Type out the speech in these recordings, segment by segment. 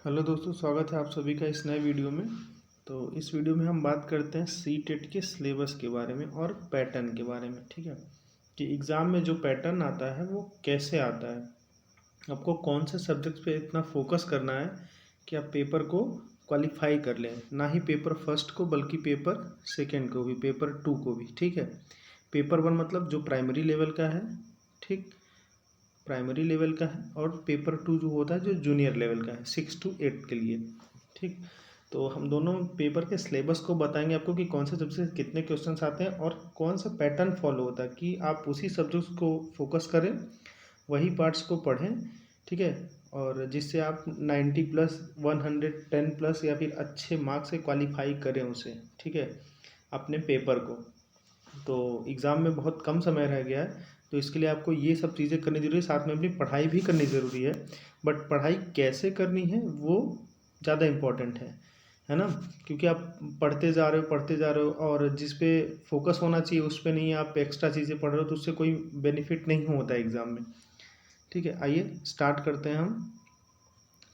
Hello दोस्तों, स्वागत है आप सभी का इस नए वीडियो में। तो इस वीडियो में हम बात करते हैं सी टेट के सिलेबस के बारे में और पैटर्न के बारे में। ठीक है, कि एग्ज़ाम में जो पैटर्न आता है वो कैसे आता है, आपको कौन से सब्जेक्ट्स पे इतना फोकस करना है कि आप पेपर को क्वालिफाई कर लें, ना ही पेपर फर्स्ट को बल्कि पेपर सेकेंड को भी, पेपर टू को भी। ठीक है, पेपर वन मतलब जो प्राइमरी लेवल का है, ठीक, प्राइमरी लेवल का है, और पेपर टू जो होता है जो जूनियर लेवल का है 6 to 8 के लिए। ठीक, तो हम दोनों पेपर के सिलेबस को बताएंगे आपको कि कौन से सब्जेक्ट से कितने क्वेश्चंस आते हैं और कौन सा पैटर्न फॉलो होता है कि आप उसी सब्जेक्ट्स को फोकस करें, वही पार्ट्स को पढ़ें। ठीक है, और जिससे आप 90 प्लस 110 प्लस या फिर अच्छे मार्क्स से क्वालिफाई करें उसे। ठीक है, अपने पेपर को। तो एग्ज़ाम में बहुत कम समय रह गया है, तो इसके लिए आपको ये सब चीज़ें करनी ज़रूरी है, साथ में अपनी पढ़ाई भी करनी ज़रूरी है। बट पढ़ाई कैसे करनी है वो ज़्यादा इम्पोर्टेंट है ना, क्योंकि आप पढ़ते जा रहे हो और जिस पे फोकस होना चाहिए उस पे नहीं, आप एक्स्ट्रा चीज़ें पढ़ रहे हो तो उससे कोई बेनिफिट नहीं होता है एग्ज़ाम में। ठीक है, आइए स्टार्ट करते हैं हम।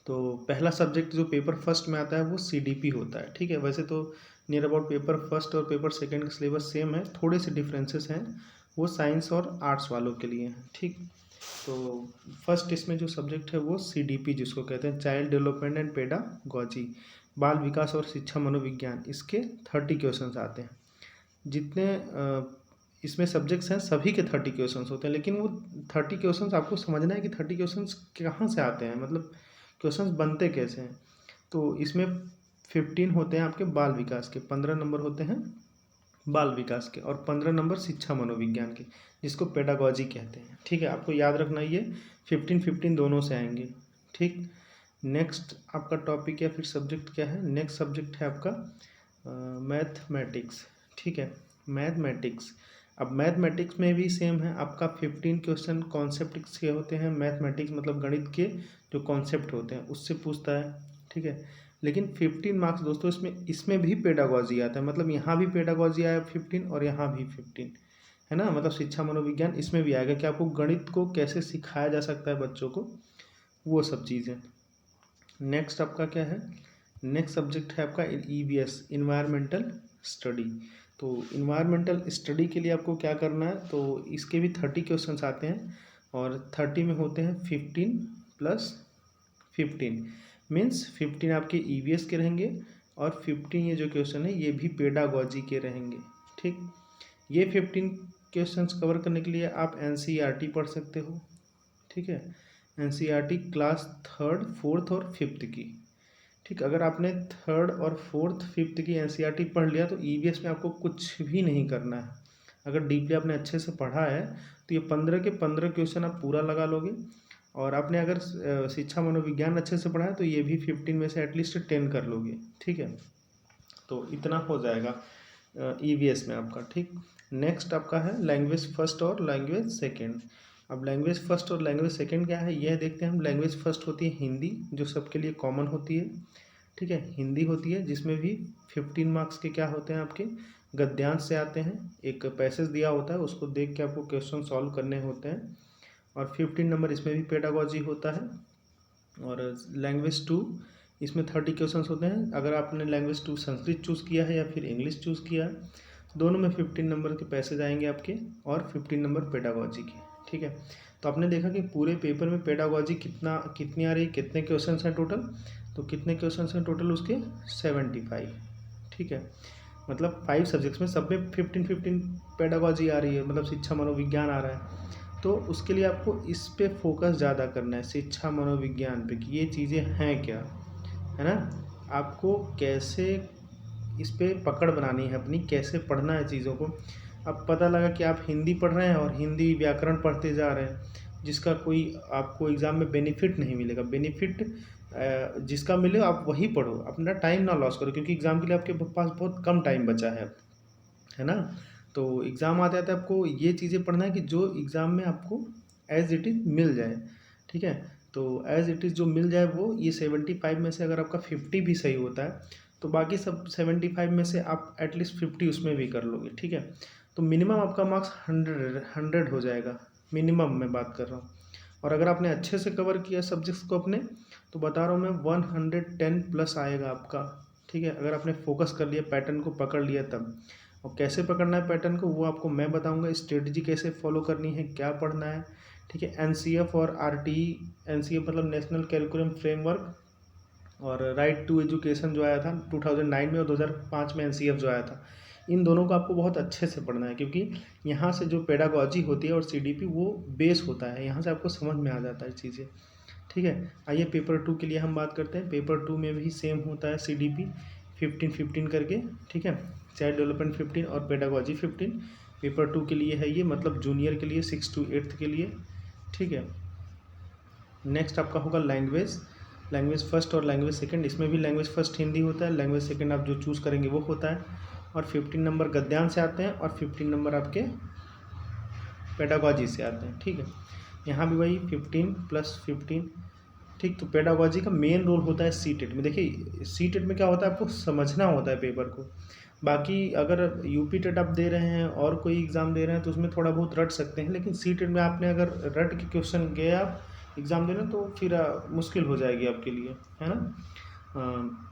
तो पहला सब्जेक्ट जो पेपर फर्स्ट में आता है वो सीडीपी होता है। ठीक है, वैसे तो नियर अबाउट पेपर फर्स्ट और पेपर सेकंड का सिलेबस सेम है, थोड़े से डिफरेंसेस हैं, वो साइंस और आर्ट्स वालों के लिए हैं। ठीक, तो फर्स्ट इसमें जो सब्जेक्ट है वो सीडीपी जिसको कहते हैं, चाइल्ड डेवलपमेंट एंड पेडागॉजी, बाल विकास और शिक्षा मनोविज्ञान। इसके 30 क्वेश्चंस आते हैं। जितने इसमें सब्जेक्ट्स हैं सभी के 30 क्वेश्चंस होते हैं, लेकिन वो 30 क्वेश्चंस आपको समझना है कि 30 क्वेश्चंस कहाँ से आते हैं, मतलब क्वेश्चंस बनते कैसे हैं। तो इसमें 15 होते हैं आपके बाल विकास के, 15 नंबर होते हैं बाल विकास के, और 15 नंबर शिक्षा मनोविज्ञान के, जिसको पेडागॉजी कहते हैं। ठीक है, आपको याद रखना, ये 15-15 दोनों से आएंगे। ठीक, नेक्स्ट आपका टॉपिक या फिर सब्जेक्ट क्या है, नेक्स्ट सब्जेक्ट है आपका मैथमेटिक्स। ठीक है, मैथमेटिक्स। अब मैथमेटिक्स में भी सेम है, आपका 15 क्वेश्चन कॉन्सेप्ट के होते हैं। मैथमेटिक्स मतलब गणित के जो कॉन्सेप्ट होते हैं उससे पूछता है। ठीक है, लेकिन 15 मार्क्स दोस्तों इसमें भी पेडागॉजी आता है, मतलब यहाँ भी पेडागॉजी आया 15 और यहाँ भी 15 है ना, मतलब शिक्षा मनोविज्ञान इसमें भी आएगा कि आपको गणित को कैसे सिखाया जा सकता है बच्चों को, वो सब चीज़ें। नेक्स्ट आपका क्या है, नेक्स्ट सब्जेक्ट है आपका ईवीएस, इन्वायरमेंटल स्टडी। तो इन्वायरमेंटल स्टडी के लिए आपको क्या करना है, तो इसके भी 30 क्वेश्चंस आते हैं, और 30 में होते हैं 15 प्लस 15, मीन्स 15 आपके ईवीएस के रहेंगे और 15 ये जो क्वेश्चन है ये भी पेडागॉजी के रहेंगे। ठीक, ये 15 क्वेश्चंस कवर करने के लिए आप एनसीईआरटी पढ़ सकते हो। ठीक है, एनसीईआरटी क्लास थर्ड, फोर्थ और फिफ्थ की। ठीक, अगर आपने थर्ड और फोर्थ फिफ्थ की एनसीईआरटी पढ़ लिया तो ईवीएस में आपको कुछ भी नहीं करना है। अगर डीपली आपने अच्छे से पढ़ा है तो ये 15 के 15 क्वेश्चन आप पूरा लगा लोगे, और आपने अगर शिक्षा मनोविज्ञान अच्छे से पढ़ा है तो ये भी 15 में से एटलीस्ट 10 कर लोगे। ठीक है, तो इतना हो जाएगा ईवीएस में आपका। ठीक, नेक्स्ट आपका है लैंग्वेज फर्स्ट और लैंग्वेज सेकेंड। अब लैंग्वेज फर्स्ट और लैंग्वेज सेकेंड क्या है यह देखते हैं हम। लैंग्वेज फर्स्ट होती है हिंदी, जो सबके लिए कॉमन होती है। ठीक है, हिंदी होती है, जिसमें भी 15 मार्क्स के क्या होते हैं आपके, गद्यांश से आते हैं। एक पैसेज दिया होता है, उसको देख के आपको क्वेश्चन सॉल्व करने होते हैं, और 15 नंबर इसमें भी पेडागॉजी होता है। और लैंग्वेज टू, इसमें 30 क्वेश्चंस होते हैं। अगर आपने लैंग्वेज टू संस्कृत चूज़ किया है या फिर इंग्लिश चूज़ किया है, दोनों में 15 नंबर के पैसेज आएंगे आपके, और 15 नंबर पेडागॉजी के। ठीक है, तो आपने देखा कि पूरे पेपर में पेडागॉजी कितनी आ रही, कितने क्वेश्चन हैं टोटल, तो कितने क्वेश्चन हैं टोटल उसके 75। ठीक है, मतलब 5 सब्जेक्ट्स में सब में 15-15 पेडागॉजी आ रही है, मतलब शिक्षा मनोविज्ञान आ रहा है। तो उसके लिए आपको इस पे फोकस ज़्यादा करना है, शिक्षा मनोविज्ञान पे, कि ये चीज़ें हैं क्या, है ना, आपको कैसे इस पे पकड़ बनानी है अपनी, कैसे पढ़ना है चीज़ों को। अब पता लगा कि आप हिंदी पढ़ रहे हैं और हिंदी व्याकरण पढ़ते जा रहे हैं, जिसका कोई आपको एग्ज़ाम में बेनिफिट नहीं मिलेगा। बेनिफिट जिसका मिले आप वही पढ़ो, अपना टाइम ना लॉस करो, क्योंकि एग्ज़ाम के लिए आपके पास बहुत कम टाइम बचा है ना। तो एग्ज़ाम आते आते आपको ये चीज़ें पढ़ना है कि जो एग्ज़ाम में आपको एज इट इज़ मिल जाए। ठीक है, तो एज इट इज़ जो मिल जाए वो, ये 75 में से अगर आपका 50 भी सही होता है तो बाकी सब 75 में से आप एटलीस्ट 50 उसमें भी कर लोगे। ठीक है, तो मिनिमम आपका मार्क्स 100 हो जाएगा, मिनिमम मैं बात कर रहा हूँ। और अगर आपने अच्छे से कवर किया सब्जेक्ट्स को अपने, तो बता रहा हूँ मैं 110 प्लस आएगा आपका, ठीक है, अगर आपने फोकस कर लिया, पैटर्न को पकड़ लिया तब। और कैसे पकड़ना है पैटर्न को वो आपको मैं बताऊंगा, स्ट्रेटजी कैसे फॉलो करनी है, क्या पढ़ना है, ठीक है। एनसीएफ और आरटीई, एनसीएफ मतलब नेशनल कैरिकुलम फ्रेमवर्क, और राइट टू एजुकेशन जो आया था 2009 में, और 2005 में एनसीएफ जो आया था, इन दोनों को आपको बहुत अच्छे से पढ़ना है, क्योंकि यहाँ से जो पेडागॉजी होती है और सीडीपी वो बेस होता है, यहाँ से आपको समझ में आ जाता है चीज़ें, ठीक है। आइए पेपर 2 के लिए हम बात करते हैं। पेपर 2 में भी सेम होता है सीडीपी 15-15 करके, ठीक है, चाइल्ड डेवलपमेंट 15 और पेडागॉजी 15। पेपर 2 के लिए है ये, मतलब जूनियर के लिए 6 to 8 के लिए, ठीक है। नेक्स्ट आपका होगा लैंग्वेज, लैंग्वेज फर्स्ट और लैंग्वेज सेकंड। इसमें भी लैंग्वेज फर्स्ट हिंदी होता है, लैंग्वेज सेकंड आप जो चूज़ करेंगे वो होता है। और 15 नंबर गद्यांश से आते हैं और 15 नंबर आपके पेडागॉजी से आते हैं, ठीक है। यहाँ भी वही 15 + 15, ठीक। तो पेडागॉजी का मेन रोल होता है सीटेट में। देखिए सीटेट में क्या होता है, आपको समझना होता है पेपर को। बाकी अगर यूपी टेट आप दे रहे हैं और कोई एग्ज़ाम दे रहे हैं तो उसमें थोड़ा बहुत रट सकते हैं, लेकिन सीटेट में आपने अगर रट के क्वेश्चन गए आप एग्ज़ाम देना तो फिर मुश्किल हो जाएगी आपके लिए, है ना।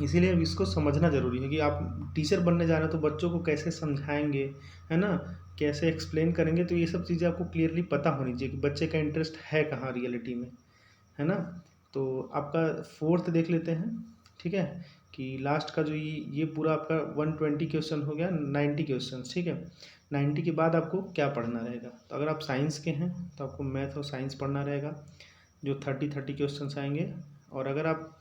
इसीलिए इसको समझना ज़रूरी है कि आप टीचर बनने जा रहे हैं तो बच्चों को कैसे समझाएंगे, है ना, कैसे एक्सप्लेन करेंगे, तो ये सब चीज़ें आपको क्लियरली पता होनी चाहिए कि बच्चे का इंटरेस्ट है कहाँ रियलिटी में, है ना। तो आपका 4th देख लेते हैं, ठीक है, कि लास्ट का जो ये पूरा आपका 120 क्वेश्चन हो गया, 90 क्वेश्चन, ठीक है। 90 के बाद आपको क्या पढ़ना रहेगा, तो अगर आप साइंस के हैं तो आपको मैथ और साइंस पढ़ना रहेगा, जो 30 क्वेश्चन आएंगे। और अगर आप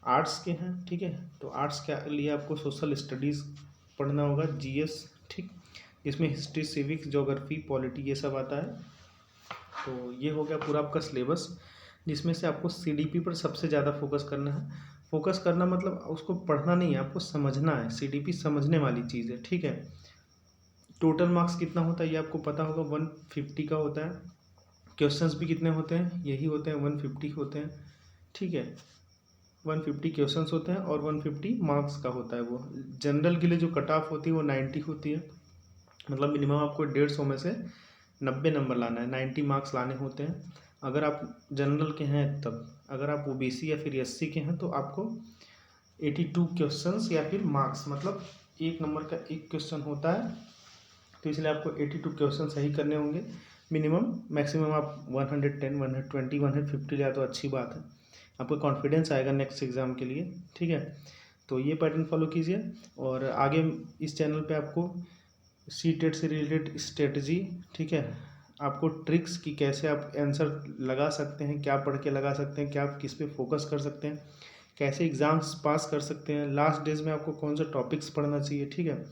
आर्ट्स के हैं, ठीक है, तो आर्ट्स के लिए आपको सोशल स्टडीज़ पढ़ना होगा, जीएस, ठीक, इसमें हिस्ट्री, सिविक्स, ज्योग्राफी, पॉलिटी ये सब आता है। तो ये हो गया पूरा आपका सिलेबस, जिसमें से आपको सीडीपी पर सबसे ज़्यादा फोकस करना है। फोकस करना मतलब उसको पढ़ना नहीं है, आपको समझना है, सीडीपी समझने वाली चीज़ है, ठीक है। टोटल मार्क्स कितना होता है ये आपको पता होगा, 150 का होता है। क्वेश्चंस भी कितने होते हैं, यही होते हैं, 150 होते हैं, ठीक है। 150 क्वेश्चंस होते हैं और 150 मार्क्स का होता है वो। जनरल के लिए जो कट ऑफ होती है वो 90 होती है, मतलब मिनिमम आपको 150 में से 90 नंबर लाना है, 90 मार्क्स लाने होते हैं अगर आप जनरल के हैं तब। अगर आप ओबीसी या फिर एससी के हैं तो आपको 82 क्वेश्चंस या फिर मार्क्स, मतलब 1 नंबर का 1 क्वेश्चन होता है, तो इसलिए आपको 82 क्वेश्चन सही करने होंगे मिनिमम। मैक्सिमम आप 110, 120, 150 ले तो अच्छी बात है, आपको कॉन्फिडेंस आएगा नेक्स्ट एग्ज़ाम के लिए, ठीक है। तो ये पैटर्न फॉलो कीजिए, और आगे इस चैनल पे आपको सीटेट से रिलेटेड स्ट्रेटजी, ठीक है, आपको ट्रिक्स की कैसे आप आंसर लगा सकते हैं, क्या पढ़ के लगा सकते हैं, क्या आप किस पे फोकस कर सकते हैं, कैसे एग्ज़ाम्स पास कर सकते हैं, लास्ट डेज में आपको कौन सा टॉपिक्स पढ़ना चाहिए, ठीक है।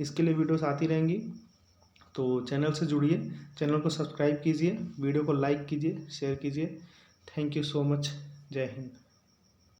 इसके लिए वीडियोस आती रहेंगी, तो चैनल से जुड़िए, चैनल को सब्सक्राइब कीजिए, वीडियो को लाइक कीजिए, शेयर कीजिए। थैंक यू सो मच, जय हिंद।